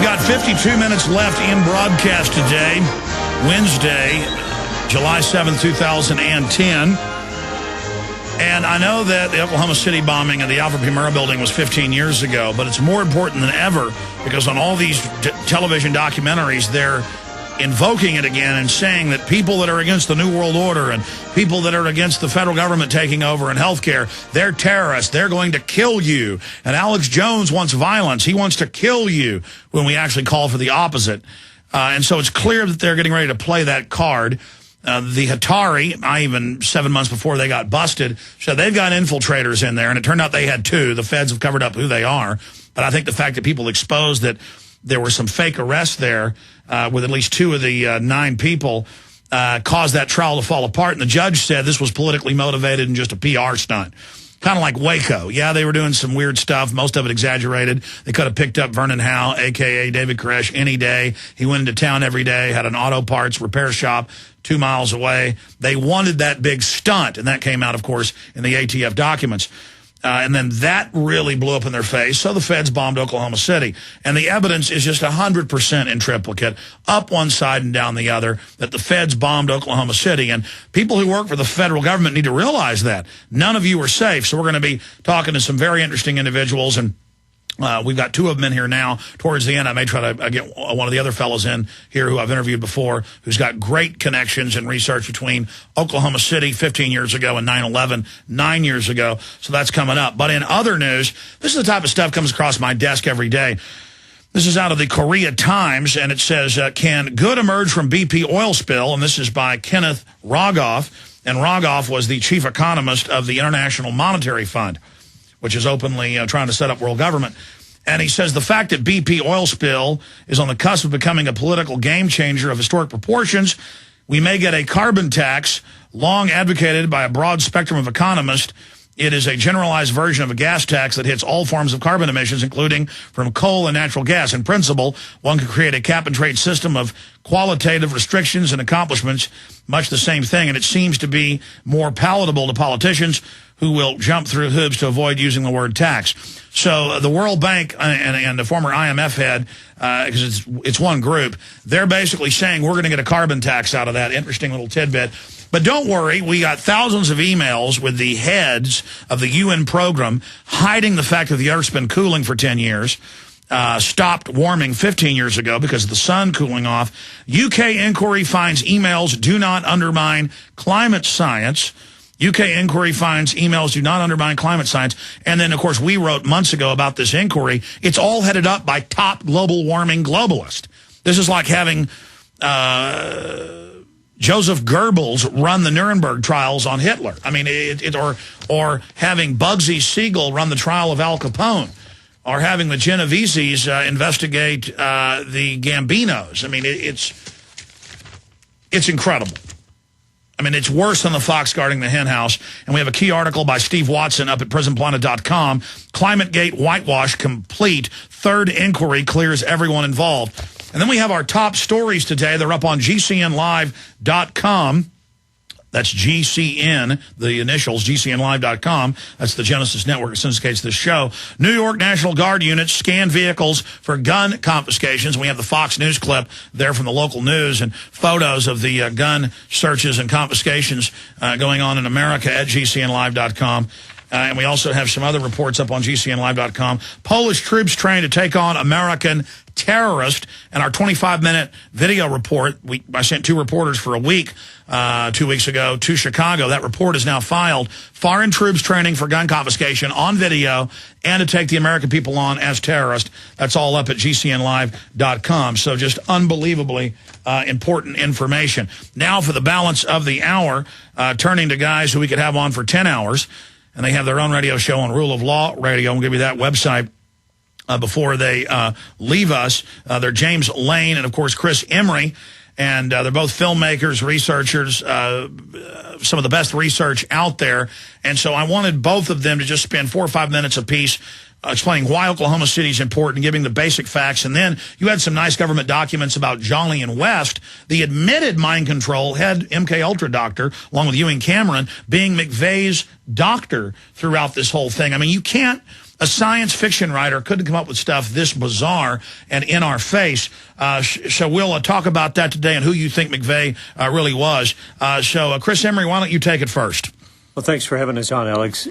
got 52 minutes left in broadcast today, Wednesday, July 7th, 2010. And I know that the Oklahoma City bombing of the Alfred P. Murrah building was 15 years ago, but it's more important than ever because on all these television documentaries, they're invoking it again and saying that people that are against the New World Order and people that are against the federal government taking over in healthcare, they're terrorists. They're going to kill you. And Alex Jones wants violence. He wants to kill you when we actually call for the opposite. And so it's clear that they're getting ready to play that card. The Hatari, even 7 months before they got busted, said they've got infiltrators in there, and it turned out they had two. The feds have covered up who they are. But I think the fact that people exposed that there were some fake arrests there with at least two of the 9 people caused that trial to fall apart. And the judge said this was politically motivated and just a PR stunt. Kind of like Waco. Yeah, they were doing some weird stuff, most of it exaggerated. They could have picked up Vernon Howe, a.k.a. David Koresh, any day. He went into town every day, had an auto parts repair shop 2 miles away. They wanted that big stunt, and that came out, of course, in the ATF documents. And then that really blew up in their face, so the feds bombed Oklahoma City. And the evidence is just 100% in triplicate, up one side and down the other, that the feds bombed Oklahoma City. And people who work for the federal government need to realize that. None of you are safe. So we're going to be talking to some very interesting individuals, and we've got 2 of them in here now. Towards the end, I may try to get one of the other fellows in here who I've interviewed before, who's got great connections and research between Oklahoma City 15 years ago and 9/11 9 years ago. So that's coming up. But in other news, this is the type of stuff comes across my desk every day. This is out of the Korea Times, and it says, can good emerge from BP oil spill? And this is by Kenneth Rogoff. And Rogoff was the chief economist of the International Monetary Fund, which is openly trying to set up world government. And he says the fact that BP oil spill is on the cusp of becoming a political game changer of historic proportions, we may get a carbon tax long advocated by a broad spectrum of economists. It is a generalized version of a gas tax that hits all forms of carbon emissions, including from coal and natural gas. In principle, one could create a cap-and-trade system of qualitative restrictions and accomplishments, much the same thing, and it seems to be more palatable to politicians who will jump through hoops to avoid using the word tax. So the World Bank and the former IMF head, because it's one group, they're basically saying we're going to get a carbon tax out of that. Interesting little tidbit. But don't worry, we got thousands of emails with the heads of the UN program hiding the fact that the Earth's been cooling for 10 years, stopped warming 15 years ago because of the sun cooling off. UK inquiry finds emails do not undermine climate science. UK inquiry finds emails do not undermine climate science. And then, of course, we wrote months ago about this inquiry. It's all headed up by top global warming globalists. This is like having Joseph Goebbels run the Nuremberg trials on Hitler. I mean, or having Bugsy Siegel run the trial of Al Capone, or having the Genoveses investigate the Gambinos. I mean, it's incredible. I mean, it's worse than the fox guarding the hen house. And we have a key article by Steve Watson up at prisonplanet.com. ClimateGate whitewash complete. Third inquiry clears everyone involved. And then we have our top stories today. They're up on GCNlive.com. That's GCN, the initials, GCNlive.com. That's the Genesis Network that syndicates this show. New York National Guard units scan vehicles for gun confiscations. We have the Fox News clip there from the local news and photos of the gun searches and confiscations going on in America at GCNlive.com. And we also have some other reports up on GCNlive.com. Polish troops trained to take on American terrorists. And our 25-minute video report, I sent 2 reporters for a week 2 weeks ago to Chicago. That report is now filed. Foreign troops training for gun confiscation on video and to take the American people on as terrorists. That's all up at GCNlive.com. So just unbelievably important information. Now for the balance of the hour, turning to guys who we could have on for 10 hours. And they have their own radio show on Rule of Law Radio. We'll give you that website before they leave us. They're James Lane and, of course, Chris-Emery. And they're both filmmakers, researchers, some of the best research out there. And so I wanted both of them to just spend 4 or 5 minutes apiece explaining why Oklahoma City is important, giving the basic facts. And then you had some nice government documents about Jolly and West, the admitted mind control head MK-Ultra doctor, along with Ewing Cameron, being McVeigh's doctor throughout this whole thing. I mean, you can't A science fiction writer couldn't come up with stuff this bizarre and in our face. So we'll talk about that today and who you think McVeigh really was. So Chris-Emery, why don't you take it first? Well, thanks for having us on, Alex.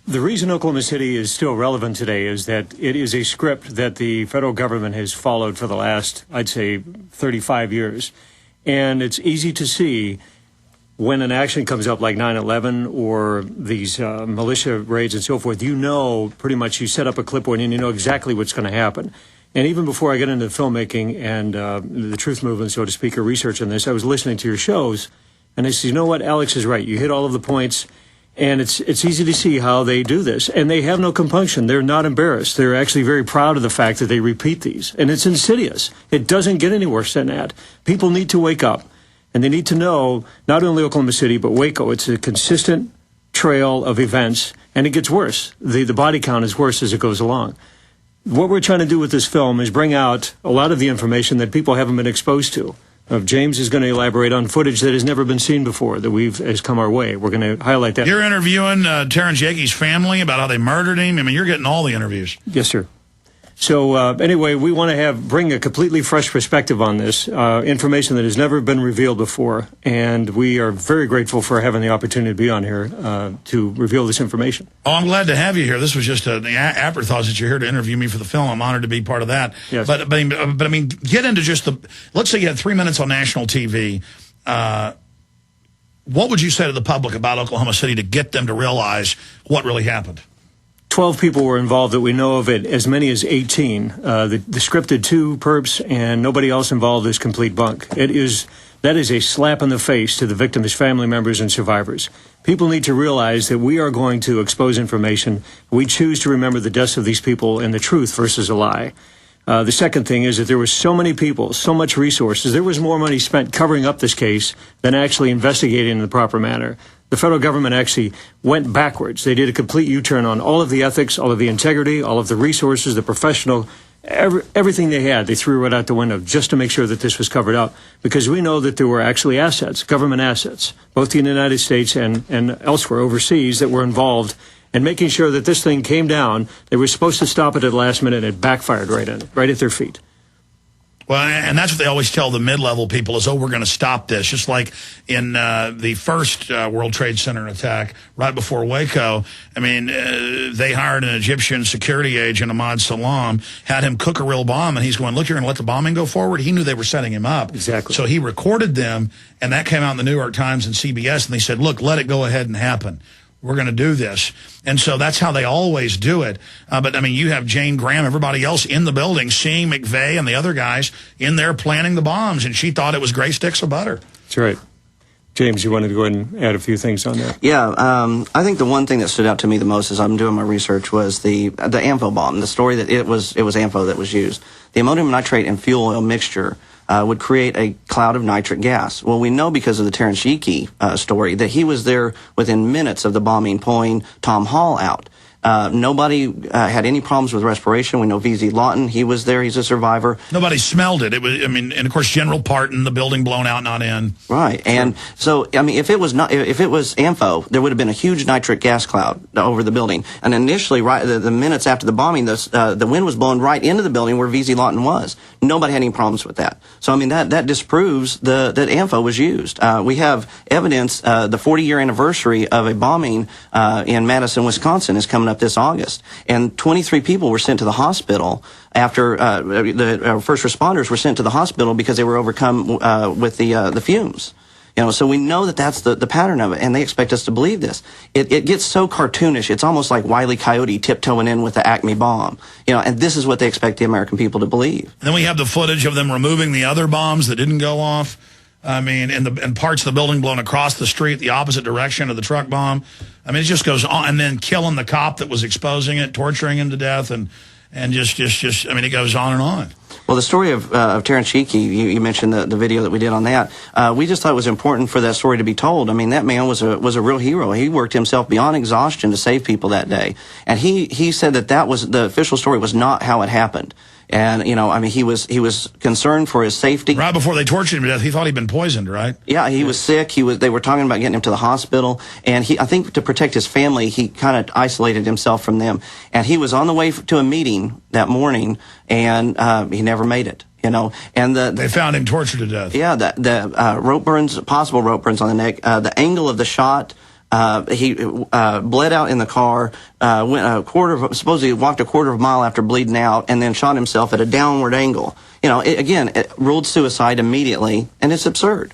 The reason Oklahoma City is still relevant today is that it is a script that the federal government has followed for the last, I'd say, 35 years. And it's easy to see when an action comes up like 9/11 or these militia raids and so forth, you know pretty much you set up a clipboard and you know exactly what's going to happen. And even before I get into filmmaking and the truth movement, so to speak, or research on this, I was listening to your shows, and I said, you know what, Alex is right. You hit all of the points, and it's easy to see how they do this. And they have no compunction. They're not embarrassed. They're actually very proud of the fact that they repeat these. And it's insidious. It doesn't get any worse than that. People need to wake up. And they need to know, not only Oklahoma City, but Waco, it's a consistent trail of events, and it gets worse. The body count is worse as it goes along. What we're trying to do with this film is bring out a lot of the information that people haven't been exposed to. James is going to elaborate on footage that has never been seen before, that has come our way. We're going to highlight that. You're interviewing Terrence Yeage's family about how they murdered him. I mean, you're getting all the interviews. Yes, sir. So anyway, we want to bring a completely fresh perspective on this, information that has never been revealed before, and we are very grateful for having the opportunity to be on here to reveal this information. Oh, I'm glad to have you here. This was just an afterthought that you're here to interview me for the film. I'm honored to be part of that. Yes. But I mean, get into just let's say you had 3 minutes on national TV. What would you say to the public about Oklahoma City to get them to realize what really happened? 12 people were involved that we know of, it as many as 18. The scripted 2 perps and nobody else involved is complete bunk. That is a slap in the face to the victims' family members and survivors. People need to realize that we are going to expose information. We choose to remember the deaths of these people and the truth versus a lie. The second thing is that there were so many people, so much resources. There was more money spent covering up this case than actually investigating in the proper manner. The federal government actually went backwards. They did a complete U-turn on all of the ethics, all of the integrity, all of the resources, the professional, everything they had. They threw it out the window just to make sure that this was covered up, because we know that there were actually assets, government assets, both in the United States and elsewhere overseas, that were involved in making sure that this thing came down. They were supposed to stop it at the last minute, and it backfired right at their feet. Well, and that's what they always tell the mid-level people is, oh, we're going to stop this. Just like in the first World Trade Center attack right before Waco. I mean, they hired an Egyptian security agent, Ahmad Salam, had him cook a real bomb, and he's going, look, you're going to let the bombing go forward? He knew they were setting him up. Exactly. So he recorded them, and that came out in the New York Times and CBS, and they said, look, let it go ahead and happen. We're going to do this. And so that's how they always do it. But, I mean, you have Jane Graham, everybody else in the building, seeing McVeigh and the other guys in there planning the bombs, and she thought it was gray sticks of butter. That's right. James, you wanted to go ahead and add a few things on that? Yeah, I think the one thing that stood out to me the most as I'm doing my research was the AMFO bomb, the story that it was AMFO that was used. The ammonium nitrate and fuel oil mixture would create a cloud of nitric gas. Well, we know because of the Terrence Yeage story that he was there within minutes of the bombing, pulling Tom Hall out. Nobody had any problems with respiration. We know V.Z. Lawton, he was there. He's a survivor. Nobody smelled it. It was, I mean, and of course, General Parton, the building blown out, not in. Right. And so, I mean, if it was AMFO, there would have been a huge nitric gas cloud over the building. And initially, right, the minutes after the bombing, the wind was blowing right into the building where V.Z. Lawton was. Nobody had any problems with that. So, I mean, that disproves that AMFO was used. We have evidence, the 40-year anniversary of a bombing in Madison, Wisconsin is coming up this August, and 23 people were sent to the hospital after the first responders were sent to the hospital because they were overcome with the fumes. You know, so we know that that's the pattern of it, and they expect us to believe this. It gets so cartoonish. It's almost like Wile E. Coyote tiptoeing in with the Acme bomb. You know, and this is what they expect the American people to believe. And then we have the footage of them removing the other bombs that didn't go off. I mean, and parts of the building blown across the street, the opposite direction of the truck bomb. I mean, it just goes on, and then killing the cop that was exposing it, torturing him to death, and just I mean, it goes on and on. Well, the story of Terrence Yeage, you mentioned the video that we did on that. We just thought it was important for that story to be told. I mean, that man was a real hero. He worked himself beyond exhaustion to save people that day, and he said that was the official story was not how it happened. And, you know, I mean, he was concerned for his safety. Right before they tortured him to death, he thought he'd been poisoned, right? Yeah, he was sick. They were talking about getting him to the hospital. And I think to protect his family, he kind of isolated himself from them. And he was on the way to a meeting that morning, and he never made it. You know, and they found him tortured to death. Yeah, the rope burns, possible rope burns on the neck. The angle of the shot, he bled out in the car. Supposedly walked a quarter of a mile after bleeding out, and then shot himself at a downward angle. You know, it ruled suicide immediately, and it's absurd.